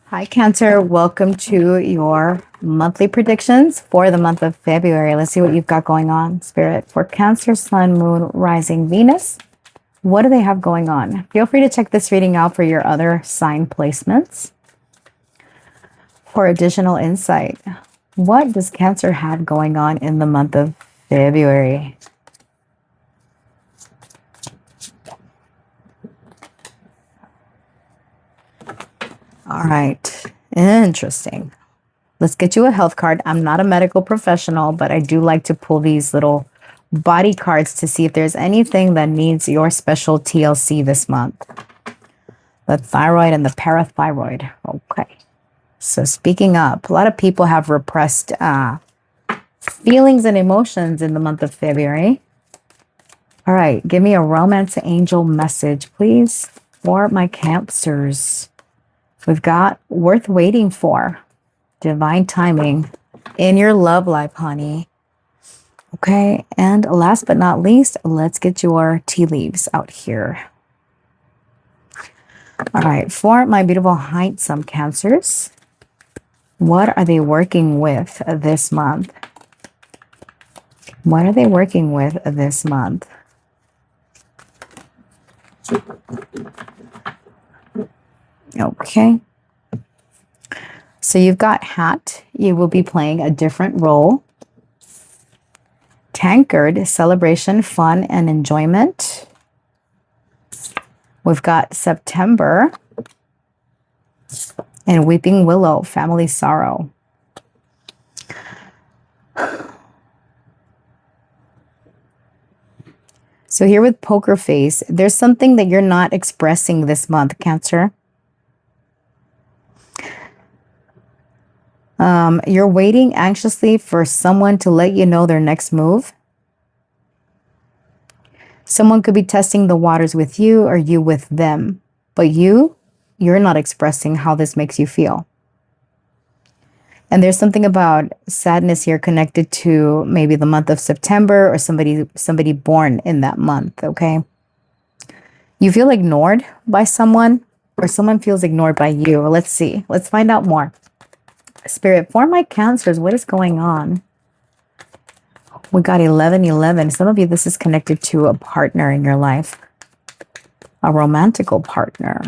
Hi, Cancer. Welcome to your monthly predictions for the month of February. Let's see what you've got going on, Spirit. For Cancer, Sun, Moon, Rising, Venus, what do they have going on? Feel free to check this reading out for your other sign placements. For additional insight, what does Cancer have going on in the month of February? All right. Interesting. Let's get you a health card. I'm not a medical professional, but I do like to pull these little body cards to see if there's anything that needs your special TLC this month. The thyroid and the parathyroid. Okay. So speaking up, a lot of people have repressed feelings and emotions in the month of February. All right. Give me a romance angel message, please, for my Cancers. We've got worth waiting for. Divine timing in your love life, honey. Okay, and last but not least, let's get your tea leaves out here. All right, for my beautiful handsome Cancers, what are they working with this month? What are they working with this month? Okay. So you've got hat. You will be playing a different role. Tankard, celebration, fun, and enjoyment. We've got September. And Weeping Willow, family sorrow. So here with Poker Face, there's something that you're not expressing this month, Cancer. You're waiting anxiously for someone to let you know their next move. Someone could be testing the waters with you or you with them, but you're not expressing how this makes you feel. And there's something about sadness here connected to maybe the month of September or somebody born in that month, okay? You feel ignored by someone or someone feels ignored by you. Let's see. Let's find out more. Spirit, for my Cancers, what is going on? We got 1111. Some of you, this is connected to a partner in your life, a romantical partner.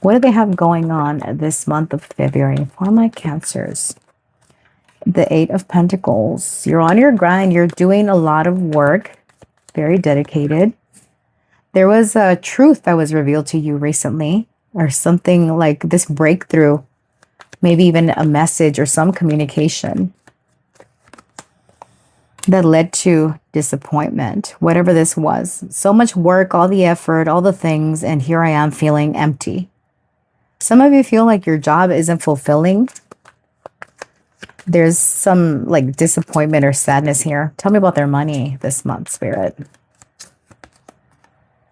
What do they have going on this month of February for my Cancers? The Eight of Pentacles. You're on your grind. You're doing a lot of work. Very dedicated. There was a truth that was revealed to you recently, or something like this breakthrough. Maybe even a message or some communication that led to disappointment, whatever this was. So much work, all the effort, all the things, and here I am feeling empty. Some of you feel like your job isn't fulfilling. There's some like disappointment or sadness here. Tell me about their money this month, Spirit.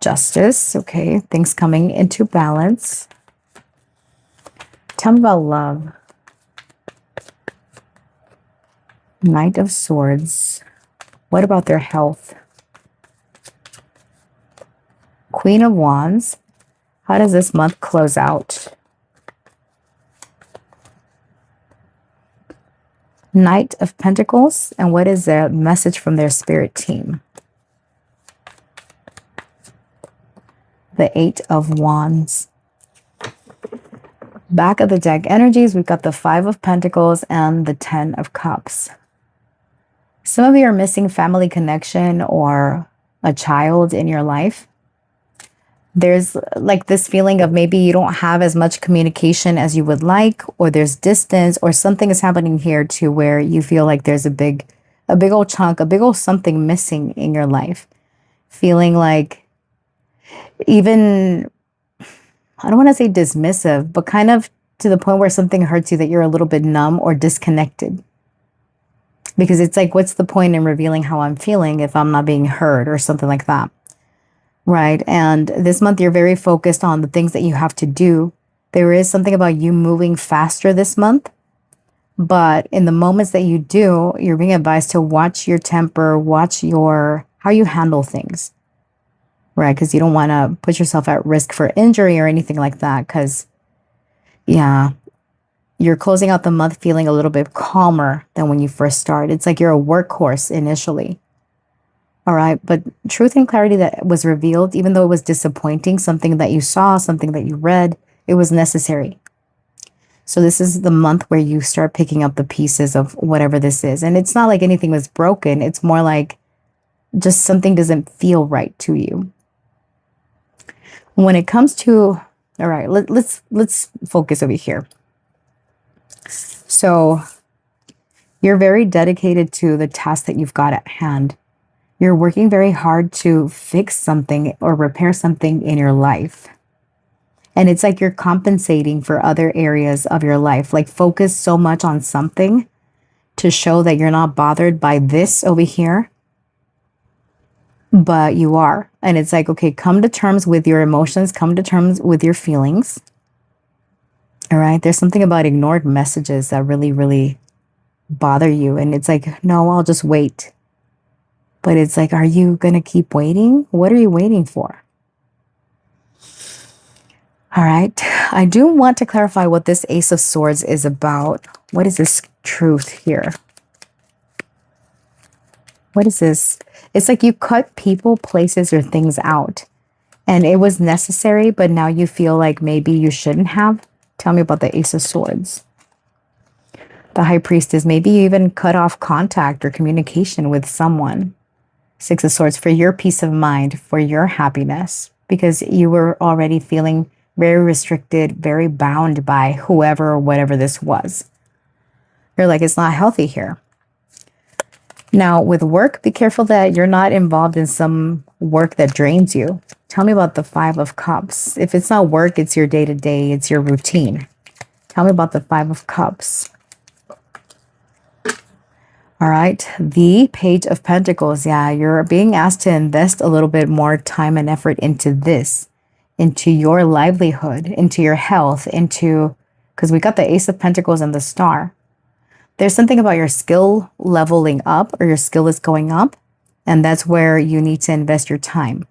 Justice, okay, things coming into balance. Tell me about love. Knight of Swords. What about their health? Queen of Wands. How does this month close out? Knight of Pentacles. And what is the message from their spirit team? The Eight of Wands. Back of the deck energies, we've got the Five of Pentacles and the Ten of Cups. Some of you are missing family connection or a child in your life. There's like this feeling of maybe you don't have as much communication as you would like, or there's distance, or something is happening here to where you feel like there's a big old chunk, a big old something missing in your life. Feeling like even, I don't want to say dismissive, but kind of to the point where something hurts you that you're a little bit numb or disconnected. Because it's like, what's the point in revealing how I'm feeling if I'm not being heard or something like that? Right? And this month, you're very focused on the things that you have to do. There is something about you moving faster this month. But in the moments that you do, you're being advised to watch your temper, watch how you handle things. Right? Because you don't want to put yourself at risk for injury or anything like that. Because Yeah. You're closing out the month feeling a little bit calmer than when you first start. It's like you're a workhorse initially. All right. But truth and clarity that was revealed, even though it was disappointing, something that you saw, something that you read, it was necessary. So this is the month where you start picking up the pieces of whatever this is. And it's not like anything was broken. It's more like just something doesn't feel right to you. When it comes to, all right, let's focus over here. So you're very dedicated to the task that you've got at hand. You're working very hard to fix something or repair something in your life. And it's like you're compensating for other areas of your life, like focus so much on something to show that you're not bothered by this over here, but you are. And it's like, okay, come to terms with your emotions, come to terms with your feelings. All right. There's something about ignored messages that really, really bother you. And it's like, no, I'll just wait. But it's like, are you going to keep waiting? What are you waiting for? All right. I do want to clarify what this Ace of Swords is about. What is this truth here? What is this? It's like you cut people, places, or things out. And it was necessary, but now you feel like maybe you shouldn't have. Tell me about the Ace of Swords. The High Priestess, maybe you even cut off contact or communication with someone. Six of Swords, for your peace of mind, for your happiness, because you were already feeling very restricted, very bound by whoever or whatever this was. You're like, it's not healthy here. Now, with work, be careful that you're not involved in some work that drains you. Tell me about the Five of Cups. If it's not work, it's your day-to-day, it's your routine. Tell me about the Five of Cups. All right, the Page of Pentacles. Yeah, you're being asked to invest a little bit more time and effort into this, into your livelihood, into your health, into, because we got the Ace of Pentacles and the Star. There's something about your skill leveling up, or your skill is going up, and that's where you need to invest your time.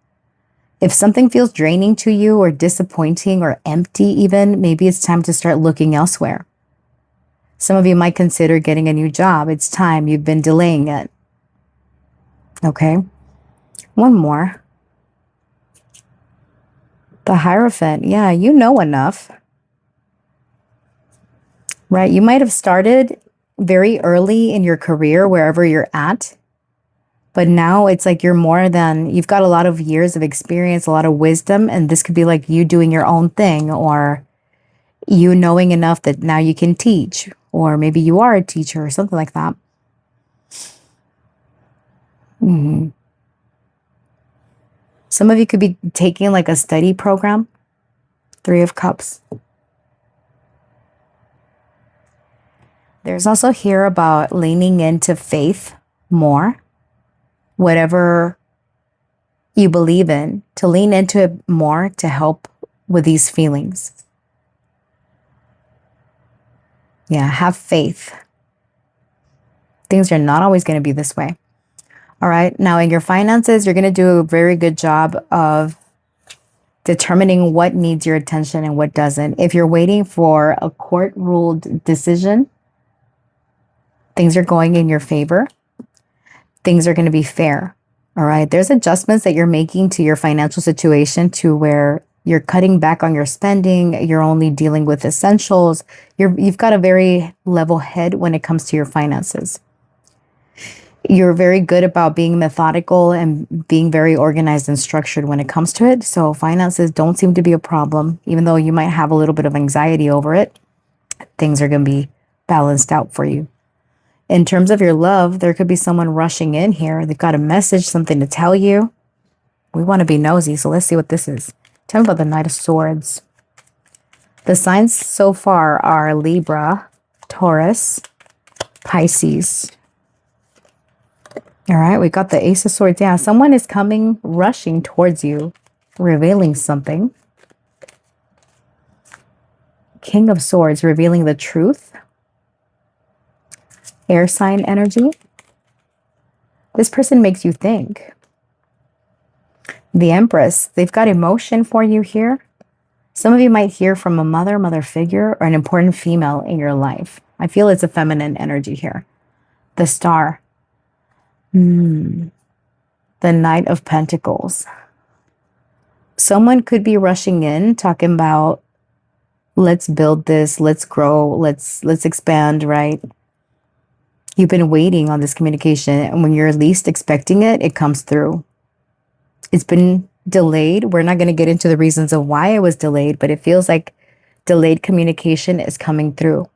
If something feels draining to you or disappointing or empty even, maybe it's time to start looking elsewhere. Some of you might consider getting a new job. It's time. You've been delaying it. Okay. One more. The Hierophant. Yeah, you know enough. Right? You might have started very early in your career, wherever you're at. But now it's like you've got a lot of years of experience, a lot of wisdom, and this could be like you doing your own thing, or you knowing enough that now you can teach, or maybe you are a teacher or something like that. Some of you could be taking like a study program. Three of Cups. There's also here about leaning into faith more. Whatever you believe in, to lean into it more to help with these feelings. Yeah, have faith. Things are not always going to be this way. All right. Now, in your finances, you're going to do a very good job of determining what needs your attention and what doesn't. If you're waiting for a court-ruled decision, things are going in your favor. Things are going to be fair. All right. There's adjustments that you're making to your financial situation to where you're cutting back on your spending. You're only dealing with essentials. You've got a very level head when it comes to your finances. You're very good about being methodical and being very organized and structured when it comes to it. So finances don't seem to be a problem, even though you might have a little bit of anxiety over it. Things are going to be balanced out for you. In terms of your love, there could be someone rushing in here. They've got a message, something to tell you. We want to be nosy, so let's see what this is. Tell me about the Knight of Swords. The signs so far are Libra, Taurus, Pisces. All right, we got the Ace of Swords. Yeah, someone is coming, rushing towards you, revealing something. King of Swords, revealing the truth. Air sign energy. This person makes you think. The Empress, they've got emotion for you here. Some of you might hear from a mother figure, or an important female in your life. I feel it's a feminine energy here. The Star. The Knight of Pentacles. Someone could be rushing in, talking about, let's build this, let's grow, let's expand, right? You've been waiting on this communication, and when you're least expecting it, it comes through. It's been delayed. We're not going to get into the reasons of why it was delayed, but it feels like delayed communication is coming through.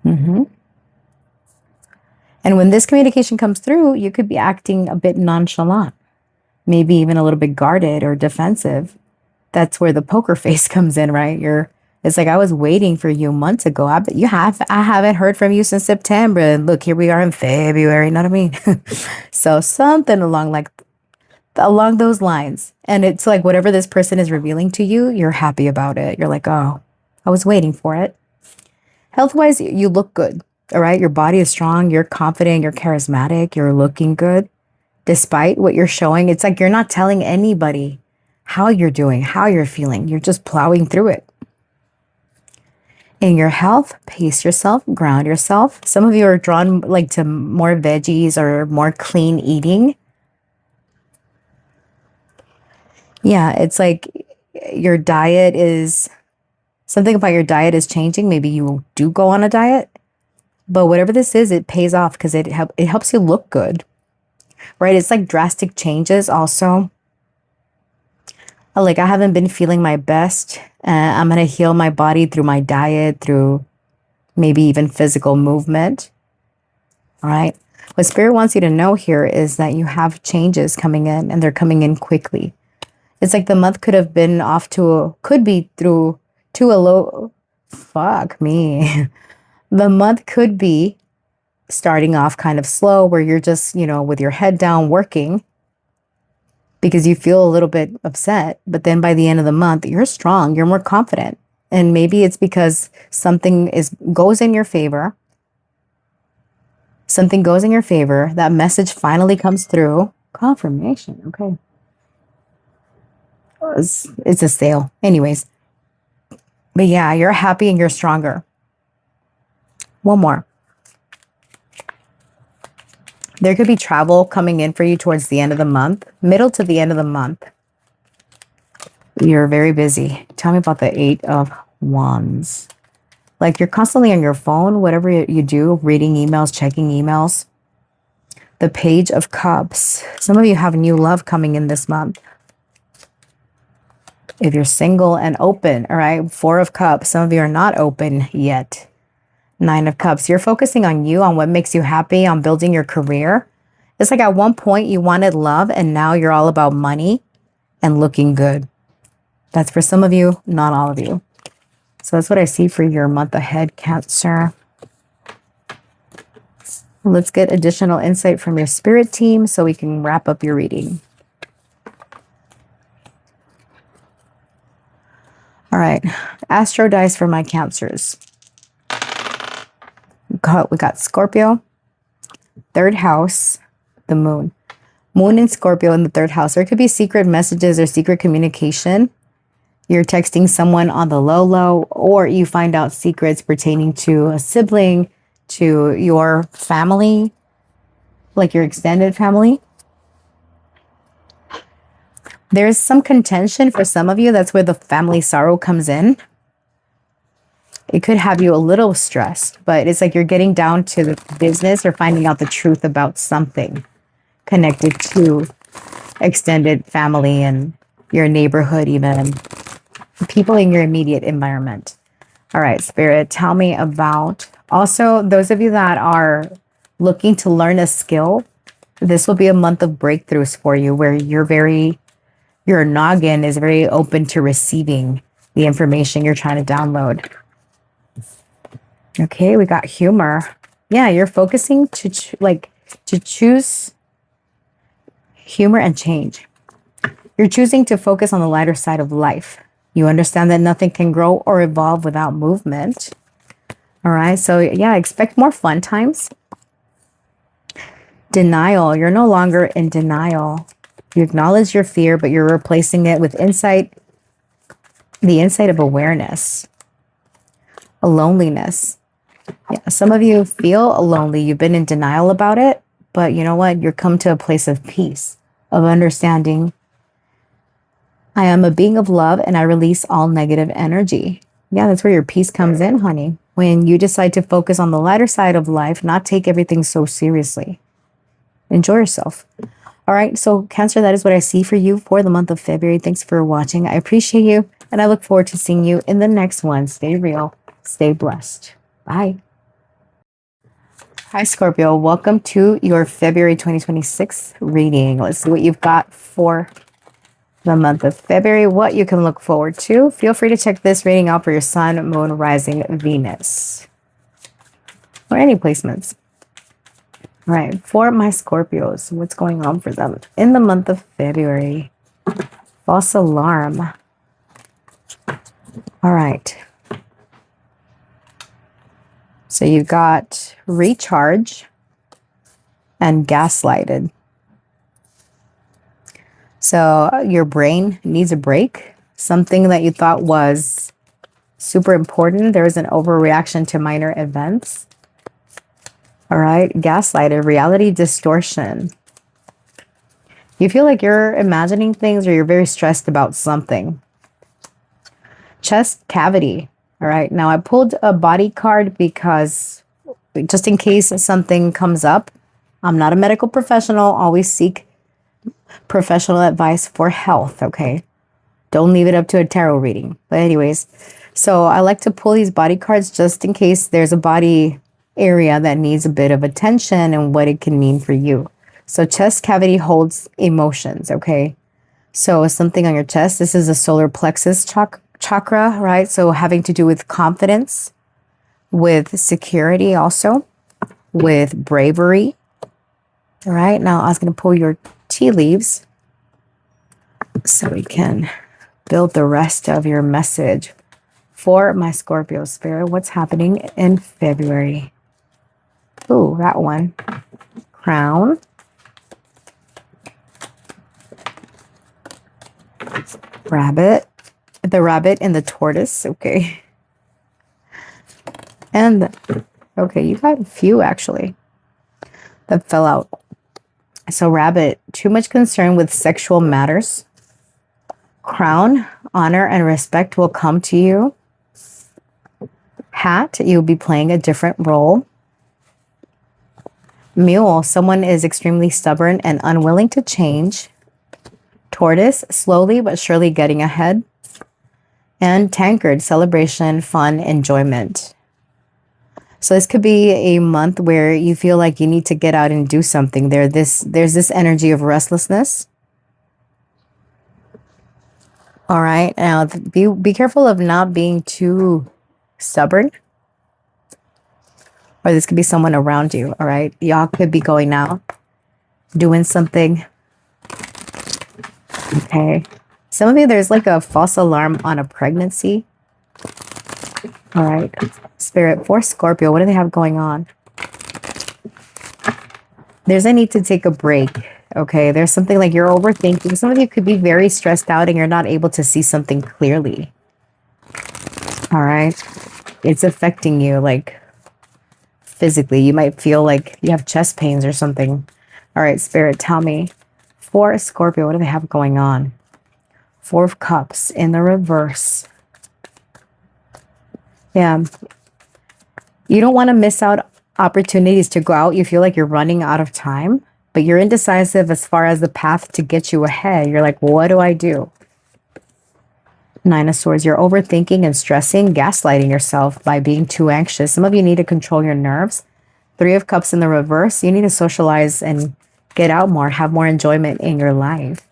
And when this communication comes through, you could be acting a bit nonchalant, maybe even a little bit guarded or defensive. That's where the poker face comes in, right? It's like, I was waiting for you months ago. I haven't heard from you since September. And look, here we are in February. You know what I mean? So something along those lines. And it's like, whatever this person is revealing to you, you're happy about it. You're like, oh, I was waiting for it. Health-wise, you look good. All right. Your body is strong. You're confident. You're charismatic. You're looking good. Despite what you're showing, it's like you're not telling anybody how you're doing, how you're feeling. You're just plowing through it. In your health, pace yourself, ground yourself. Some of you are drawn like to more veggies or more clean eating. Yeah, it's like your diet is, something about your diet is changing. Maybe you do go on a diet, but whatever this is, it pays off because it helps you look good, right? It's like drastic changes also. Like, I haven't been feeling my best. I'm going to heal my body through my diet, through maybe even physical movement. All right. What Spirit wants you to know here is that you have changes coming in, and they're coming in quickly. It's like the month could have been could be through to a low, fuck me. The month could be starting off kind of slow, where you're just, with your head down working, because you feel a little bit upset. But then by the end of the month, you're strong, you're more confident. And maybe it's because something goes in your favor. Something goes in your favor. That message finally comes through. Confirmation. Okay. It's a sale. Anyways. But yeah, you're happy and you're stronger. One more. There could be travel coming in for you towards the end of the month, middle to the end of the month. You're very busy. Tell me about the 8 of Wands. Like, you're constantly on your phone, whatever you do, reading emails, checking emails. The Page of Cups. Some of you have new love coming in this month. If you're single and open, all right, 4 of Cups. Some of you are not open yet. 9 of Cups. You're focusing on you, on what makes you happy, on building your career. It's like at one point you wanted love, and now you're all about money and looking good. That's for some of you, not all of you. So that's what I see for your month ahead, Cancer. Let's get additional insight from your spirit team so we can wrap up your reading. All right. Astro dice for my Cancers. We got Scorpio, 3rd house, the moon. Moon and Scorpio in the 3rd house. There could be secret messages or secret communication. You're texting someone on the low, or you find out secrets pertaining to a sibling, to your family, like your extended family. There's some contention for some of you. That's where the family sorrow comes in. It could have you a little stressed, but it's like you're getting down to the business or finding out the truth about something connected to extended family and your neighborhood, even people in your immediate environment. All right, Spirit, tell me about also those of you that are looking to learn a skill. This will be a month of breakthroughs for you, where your noggin is very open to receiving the information you're trying to download. Okay, we got humor. Yeah, you're focusing to choose humor and change. You're choosing to focus on the lighter side of life. You understand that nothing can grow or evolve without movement. All right, so yeah, expect more fun times. Denial. You're no longer in denial. You acknowledge your fear, but you're replacing it with insight the insight of awareness, a loneliness. Yeah, some of you feel lonely. You've been in denial about it, but you know what? You're come to a place of peace, of understanding. I am a being of love and I release all negative energy. Yeah, that's where your peace comes in, honey. When you decide to focus on the lighter side of life, not take everything so seriously. Enjoy yourself. All right, so Cancer, that is what I see for you for the month of February. Thanks for watching. I appreciate you, and I look forward to seeing you in the next one. Stay real, stay blessed. Bye. Hi, Scorpio. Welcome to your February 2026 reading. Let's see what you've got for the month of February, what you can look forward to. Feel free to check this reading out for your Sun, Moon, Rising, Venus, or any placements. All right, for my Scorpios, what's going on for them in the month of February? False alarm. All right. So you've got recharge and gaslighted. So your brain needs a break. Something that you thought was super important. There was an overreaction to minor events. All right. Gaslighted, reality distortion. You feel like you're imagining things or you're very stressed about something. Chest cavity. All right. Now I pulled a body card because just in case something comes up, I'm not a medical professional. Always seek professional advice for health. Okay. Don't leave it up to a tarot reading. But anyways, so I like to pull these body cards just in case there's a body area that needs a bit of attention and what it can mean for you. So chest cavity holds emotions. Okay. So something on your chest, this is a solar plexus chakra, right? So having to do with confidence, with security also, with bravery. All right. Now I was going to pull your tea leaves so we can build the rest of your message for my Scorpio spirit. What's happening in February? Ooh, that one. Crown. Rabbit. The rabbit and the tortoise. Okay. And, okay, you got a few actually that fell out. So rabbit, too much concern with sexual matters. Crown, honor and respect will come to you. Hat, you'll be playing a different role. Mule, someone is extremely stubborn and unwilling to change. Tortoise, slowly but surely getting ahead. And tankard, celebration, fun, enjoyment. So this could be a month where you feel like you need to get out and do something. There's this energy of restlessness. All right. Now be careful of not being too stubborn. Or this could be someone around you. All right. Y'all could be going out, doing something. Okay. Some of you, there's like a false alarm on a pregnancy. All right. Spirit for Scorpio, what do they have going on? There's a need to take a break. Okay. There's something like you're overthinking. Some of you could be very stressed out and you're not able to see something clearly. All right. It's affecting you like physically. You might feel like you have chest pains or something. All right. Spirit, tell me for Scorpio, what do they have going on? Four of Cups in the reverse. Yeah. You don't want to miss out opportunities to go out. You feel like you're running out of time, but you're indecisive as far as the path to get you ahead. You're like, what do I do? Nine of Swords, you're overthinking and stressing, gaslighting yourself by being too anxious. Some of you need to control your nerves. Three of Cups in the reverse. You need to socialize and get out more, have more enjoyment in your life.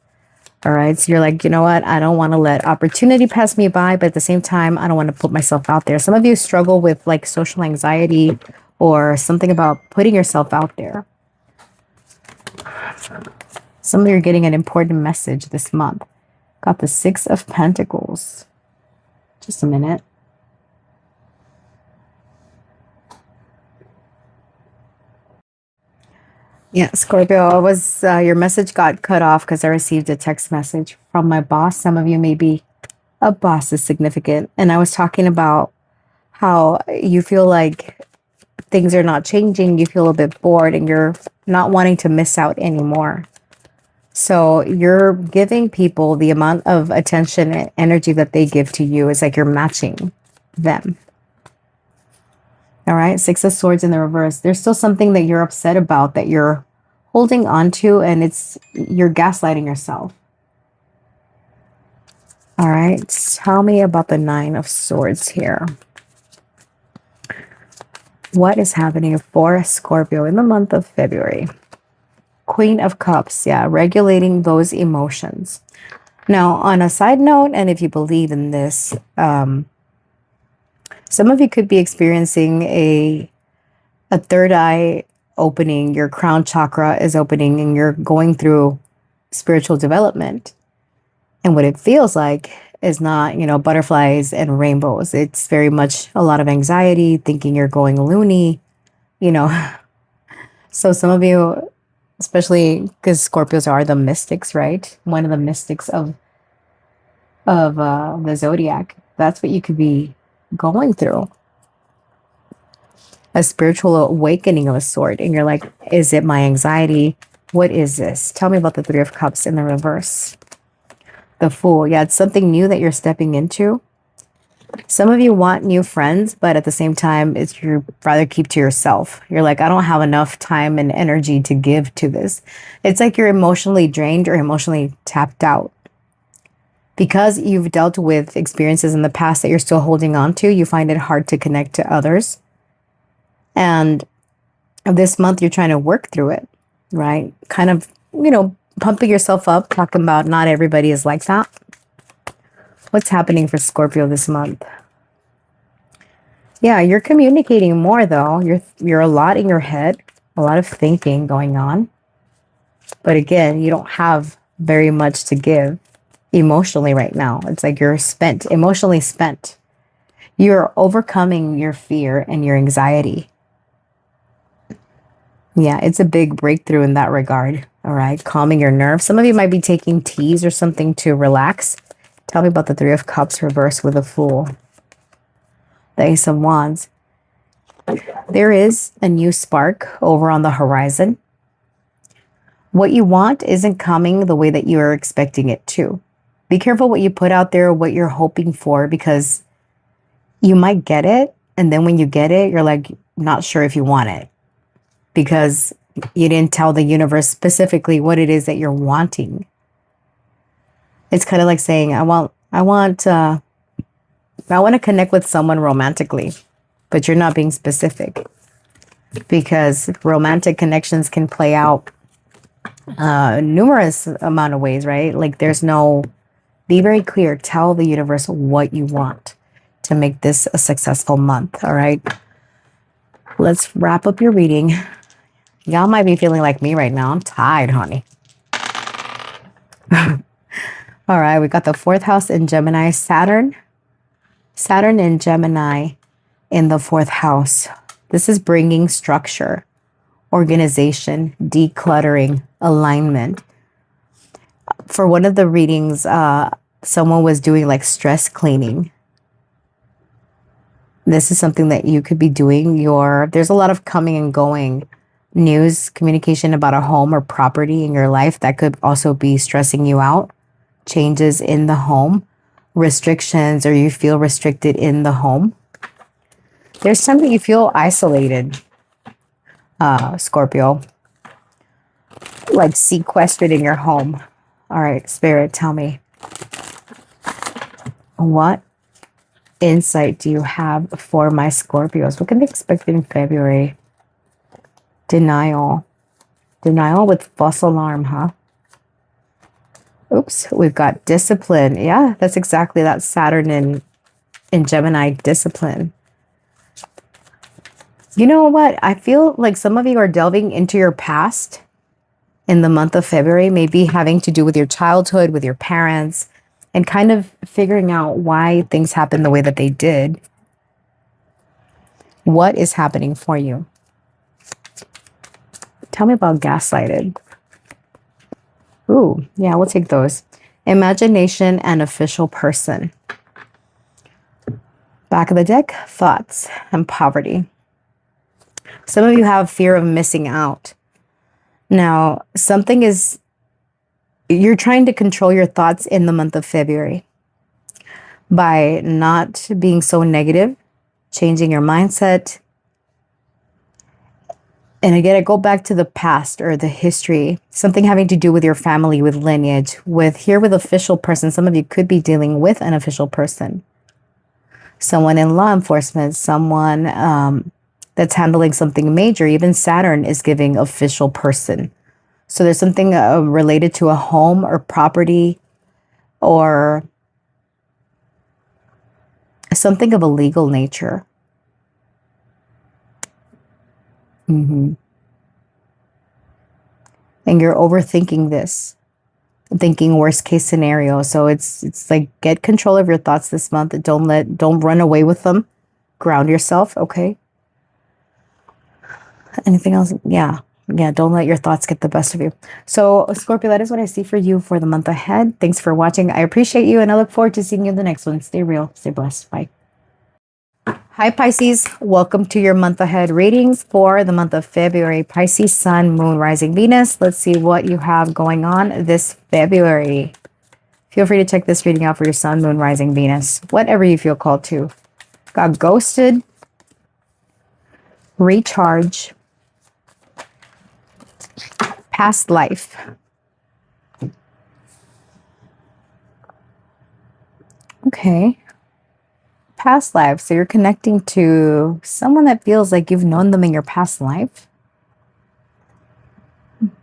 All right. So you're like, you know what? I don't want to let opportunity pass me by, but at the same time, I don't want to put myself out there. Some of you struggle with like social anxiety or something about putting yourself out there. Some of you are getting an important message this month. Got the Six of Pentacles. Just a minute. Yeah, Scorpio, your message got cut off because I received a text message from my boss. Some of you may be A boss is significant. And I was talking about how you feel like things are not changing. You feel a bit bored and you're not wanting to miss out anymore. So you're giving people the amount of attention and energy that they give to you. It's like you're matching them. All right. Six of Swords in the reverse. There's still something that you're upset about that you're holding on to, and you're gaslighting yourself. All right. Tell me about the Nine of Swords here. What is happening for Scorpio in the month of February? Queen of Cups. Yeah. Regulating those emotions. Now, on a side note, and if you believe in this, some of you could be experiencing a third eye opening. Your crown chakra is opening and you're going through spiritual development. And what it feels like is not, butterflies and rainbows. It's very much a lot of anxiety, thinking you're going loony, you know. So some of you, especially because Scorpios are the mystics, right? One of the mystics of the zodiac. That's what you could be going through. A spiritual awakening of a sort. And you're like, is it my anxiety? What is this? Tell me about the Three of Cups in the reverse. The Fool. Yeah, it's something new that you're stepping into. Some of you want new friends, but at the same time, you'd rather keep to yourself. You're like, I don't have enough time and energy to give to this. It's like you're emotionally drained or emotionally tapped out. Because you've dealt with experiences in the past that you're still holding on to, you find it hard to connect to others. And this month, you're trying to work through it, right? Kind of, pumping yourself up, talking about not everybody is like that. What's happening for Scorpio this month? Yeah, you're communicating more, though. You're a lot in your head, a lot of thinking going on. But again, you don't have very much to give emotionally right now. It's like you're spent, emotionally spent. You're overcoming your fear and your anxiety. Yeah, it's a big breakthrough in that regard. All right, calming your nerves. Some of you might be taking teas or something to relax. Tell me about the Three of Cups reversed with a Fool. The Ace of Wands. There is a new spark over on the horizon. What you want isn't coming the way that you're expecting it to. Be careful what you put out there, what you're hoping for, because you might get it. And then when you get it, you're like, not sure if you want it. Because you didn't tell the universe specifically what it is that you're wanting. It's kind of like saying, I want to connect with someone romantically, but you're not being specific, because romantic connections can play out numerous amount of ways, right? Like be very clear. Tell the universe what you want to make this a successful month. All right. Let's wrap up your reading. Y'all might be feeling like me right now. I'm tired, honey. All right, we got the fourth house in Gemini, Saturn. Saturn in Gemini in the fourth house. This is bringing structure, organization, decluttering, alignment. For one of the readings, someone was doing like stress cleaning. This is something that you could be doing. There's a lot of coming and going news, communication about a home or property in your life that could also be stressing you out. Changes in the home, restrictions, or you feel restricted in the home. There's something you feel isolated, Scorpio, like sequestered in your home. All right, Spirit, tell me, what insight do you have for my Scorpios? What can they expect in February? Denial with false alarm, huh? Oops, we've got discipline. Yeah, that's exactly that. Saturn in Gemini, discipline. You know what? I feel like some of you are delving into your past in the month of February, maybe having to do with your childhood, with your parents, and kind of figuring out why things happened the way that they did. What is happening for you? Tell me about gaslighted. Ooh, yeah, we'll take those. Imagination and official person. Back of the deck, thoughts and poverty. Some of you have fear of missing out. Now, you're trying to control your thoughts in the month of February by not being so negative, changing your mindset. And again, I go back to the past or the history, something having to do with your family, with lineage, with official person. Some of you could be dealing with an official person, someone in law enforcement, someone that's handling something major. Even Saturn is giving official person. So there's something related to a home or property or something of a legal nature. And you're overthinking this, thinking worst case scenario. So it's like, get control of your thoughts this month. Don't run away with them. Ground yourself. Okay. Anything else? Yeah. Don't let your thoughts get the best of you. So Scorpio, that is what I see for you for the month ahead. Thanks for watching. I appreciate you, and I look forward to seeing you in the next one. Stay real, stay blessed. Bye. Hi, Pisces. Welcome to your month ahead readings for the month of February. Pisces, Sun, Moon, Rising, Venus. Let's see what you have going on this February. Feel free to check this reading out for your Sun, Moon, Rising, Venus. Whatever you feel called to. Got ghosted. Recharge. Past life. Okay. Past life. So you're connecting to someone that feels like you've known them in your past life.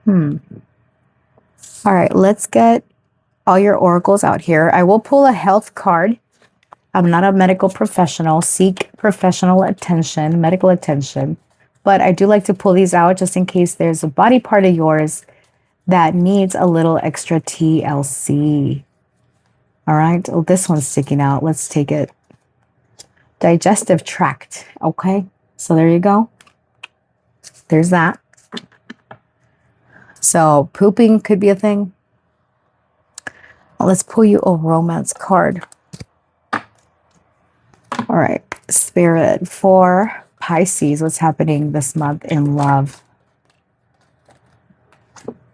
All right, let's get all your oracles out here. I will pull a health card. I'm not a medical professional. Seek professional attention, medical attention. But I do like to pull these out just in case there's a body part of yours that needs a little extra TLC. All right. Oh, this one's sticking out. Let's take it. Digestive tract. Okay. So there you go. There's that. So pooping could be a thing. Well, let's pull you a romance card. All right. Spirit for Pisces, what's happening this month in love?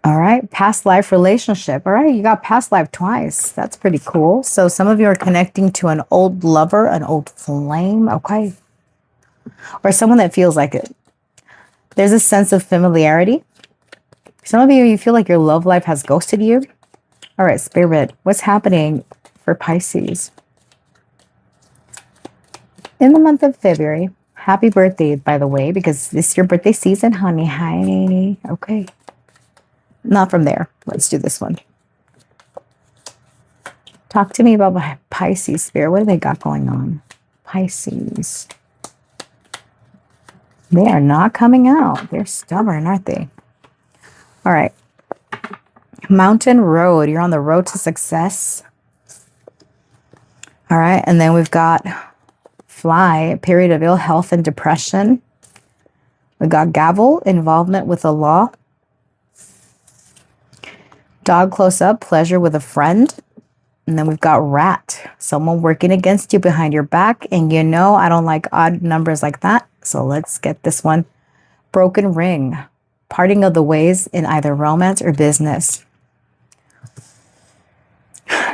All right, past life relationship. All right, you got past life twice. That's pretty cool. So some of you are connecting to an old lover, an old flame, okay? Or someone that feels like it. There's a sense of familiarity. Some of you feel like your love life has ghosted you. All right, Spirit, what's happening for Pisces? In the month of February, happy birthday, by the way, because this is your birthday season, honey. Hi. Okay. Not from there. Let's do this one. Talk to me about Pisces, Spirit. What do they got going on? Pisces. They are not coming out. They're stubborn, aren't they? All right. Mountain road. You're on the road to success. All right. And then we've got fly, a period of ill health and depression. We got gavel, involvement with the law. Dog close up, pleasure with a friend. And then we've got rat, someone working against you behind your back. And you know, I don't like odd numbers like that. So let's get this one. Broken ring, parting of the ways in either romance or business.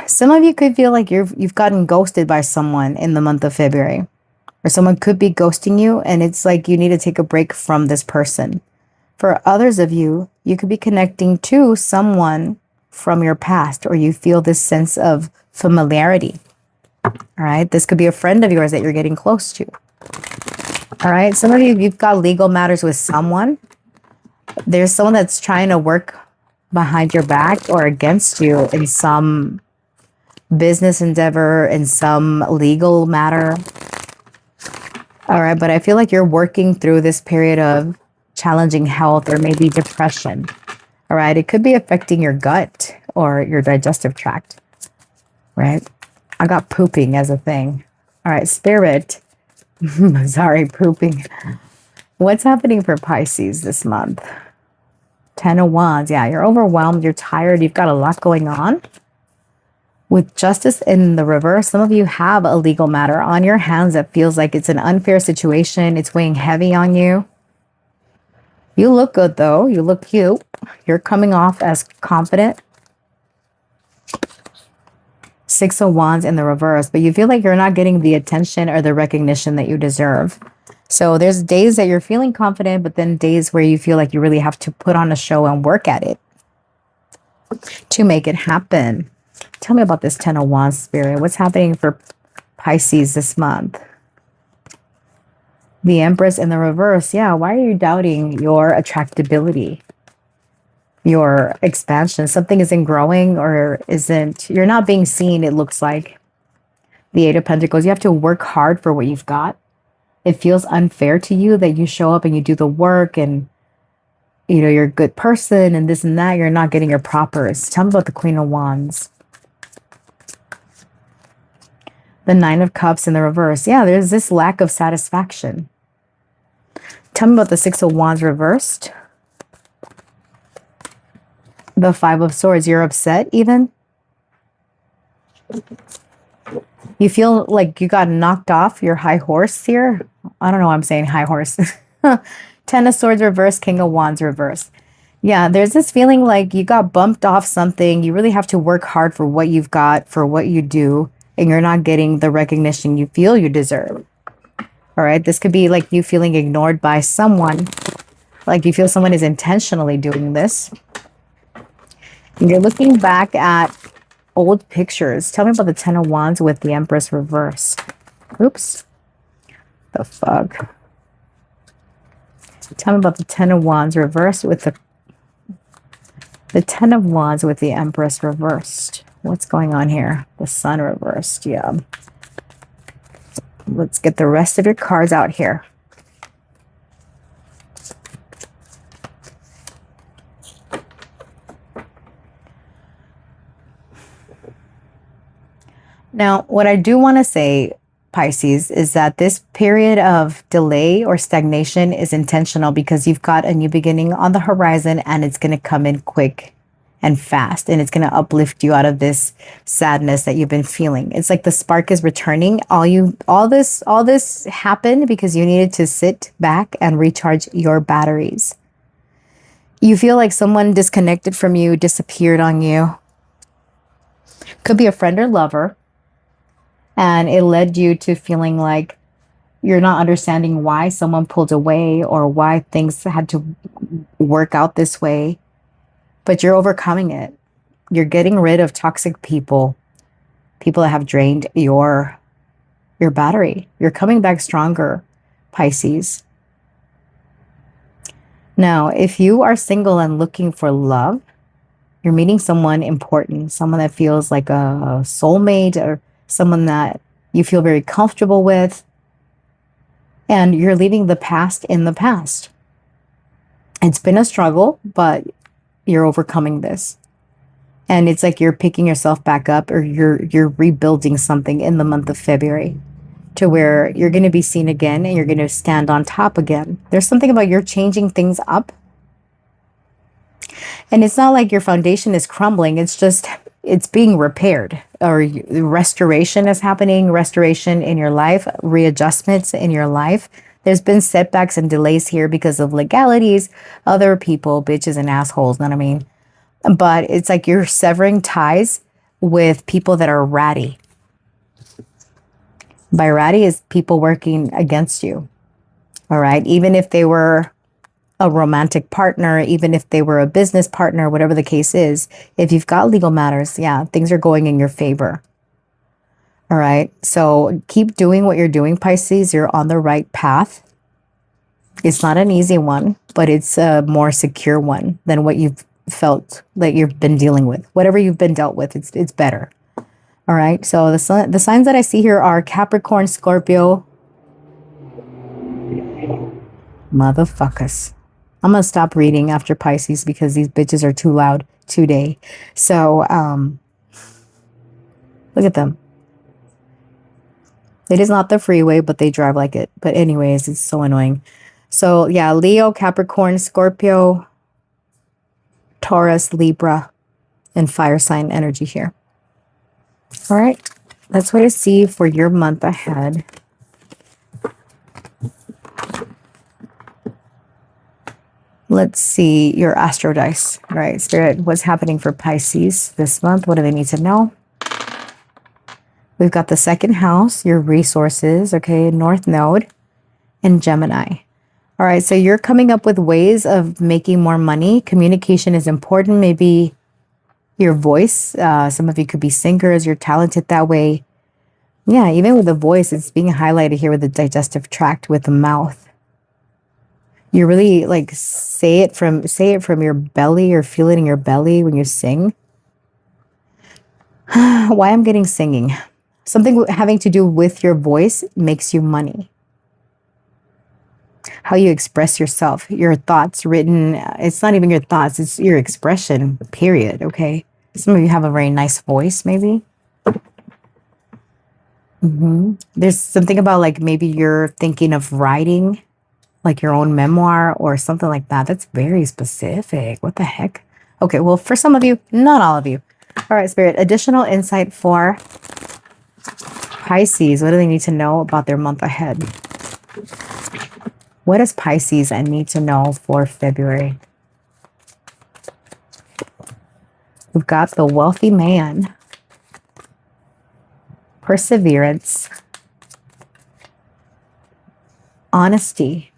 Some of you could feel like you've gotten ghosted by someone in the month of February. Or someone could be ghosting you, and it's like you need to take a break from this person. For others of you, you could be connecting to someone from your past, or you feel this sense of familiarity. All right. This could be a friend of yours that you're getting close to. All right. Some of you, you've got legal matters with someone. There's someone that's trying to work behind your back or against you in some business endeavor, in some legal matter. All right. But I feel like you're working through this period of challenging health or maybe depression. All right. It could be affecting your gut or your digestive tract. Right. I got pooping as a thing. All right. Spirit. Sorry, pooping. What's happening for Pisces this month? 10 of Wands. Yeah, you're overwhelmed. You're tired. You've got a lot going on. With justice in the reverse, some of you have a legal matter on your hands that feels like it's an unfair situation. It's weighing heavy on you. You look good, though. You look cute. You're coming off as confident. 6 of Wands in the reverse, but you feel like you're not getting the attention or the recognition that you deserve. So there's days that you're feeling confident, but then days where you feel like you really have to put on a show and work at it to make it happen. Tell me about this 10 of Wands, Spirit. What's happening for Pisces this month? The Empress in the reverse. Yeah, why are you doubting your attractability? Your expansion? Something isn't growing or isn't, you're not being seen, it looks like. The Eight of Pentacles, you have to work hard for what you've got. It feels unfair to you that you show up and you do the work and, you know, you're a good person and this and that. You're not getting your propers. Tell me about the Queen of Wands. The Nine of Cups in the reverse. Yeah, there's this lack of satisfaction. Tell me about the Six of Wands reversed. The Five of Swords. You're upset even. You feel like you got knocked off your high horse here. I don't know why I'm saying high horse. 10 of Swords reverse, King of Wands reverse. Yeah, there's this feeling like you got bumped off something. You really have to work hard for what you've got, for what you do, and you're not getting the recognition you feel you deserve. All right, this could be like you feeling ignored by someone. Like you feel someone is intentionally doing this. And you're looking back at old pictures. Tell me about the 10 of Wands with the Empress reverse. Oops. The fuck. Tell me about the 10 of Wands reversed with the 10 of Wands with the Empress reversed. What's going on here? The Sun reversed. Yeah. Let's get the rest of your cards out here. Now, what I do want to say, Pisces, is that this period of delay or stagnation is intentional because you've got a new beginning on the horizon and it's going to come in quick and fast, and it's going to uplift you out of this sadness that you've been feeling. It's like the spark is returning. All this happened because you needed to sit back and recharge your batteries. You feel like someone disconnected from you, disappeared on you. Could be a friend or lover. And it led you to feeling like you're not understanding why someone pulled away or why things had to work out this way. But you're overcoming it. You're getting rid of toxic people, people that have drained your battery. You're coming back stronger, Pisces. Now, if you are single and looking for love, you're meeting someone important, someone that feels like a soulmate or someone that you feel very comfortable with, and you're leaving the past in the past. It's been a struggle, but you're overcoming this. And it's like you're picking yourself back up, or you're rebuilding something in the month of February to where you're going to be seen again and you're going to stand on top again. There's something about you're changing things up. And it's not like your foundation is crumbling. It's just, it's being repaired, or restoration is happening, restoration in your life, readjustments in your life. There's been setbacks and delays here because of legalities, other people, bitches and assholes, know what I mean? But it's like you're severing ties with people that are ratty. By ratty is people working against you. All right. Even if they were a romantic partner, even if they were a business partner, whatever the case is, if you've got legal matters, yeah, things are going in your favor. All right. So keep doing what you're doing, Pisces. You're on the right path. It's not an easy one, but it's a more secure one than what you've felt that you've been dealing with. Whatever you've been dealt with, it's better. All right. So the signs that I see here are Capricorn, Scorpio. Motherfuckers. I'm going to stop reading after Pisces because these bitches are too loud today. So, look at them. It is not the freeway, but they drive like it. But anyways, it's so annoying. So yeah, Leo, Capricorn, Scorpio, Taurus, Libra, and fire sign energy here. All right. That's what I see for your month ahead. Let's see your astro dice. All right, Spirit, what's happening for Pisces this month? What do they need to know? We've got the second house, your resources, okay, North Node, and Gemini. All right, so you're coming up with ways of making more money. Communication is important. Maybe your voice. Some of you could be singers. You're talented that way. Yeah, even with the voice, it's being highlighted here with the digestive tract, with the mouth. You really like say it from your belly, or feel it in your belly when you sing. Why I'm getting singing? Something having to do with your voice makes you money. How you express yourself, your thoughts written. It's not even your thoughts, it's your expression, period. Okay. Some of you have a very nice voice, maybe. There's something about like maybe you're thinking of writing like your own memoir or something like that. That's very specific. What the heck? Okay, well, for some of you, not all of you. All right, Spirit, additional insight for Pisces. What do they need to know about their month ahead? What does Pisces need to know for February? We've got the wealthy man, perseverance, honesty,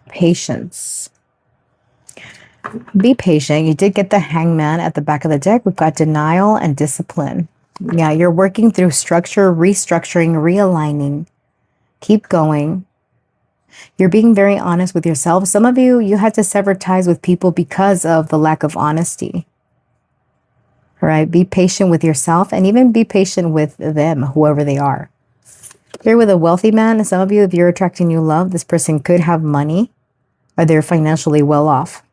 patience. Be patient. You did get the hangman at the back of the deck. We've got denial and discipline. Yeah, you're working through structure, restructuring, realigning. Keep going. You're being very honest with yourself. Some of you, you had to sever ties with people because of the lack of honesty. All right, be patient with yourself and even be patient with them, whoever they are. Here with a wealthy man, some of you, if you're attracting new love, this person could have money or they're financially well off.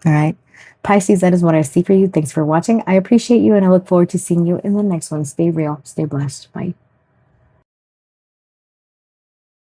All right. Pisces, that is what I see for you. Thanks for watching. I appreciate you and I look forward to seeing you in the next one. Stay real. Stay blessed. Bye.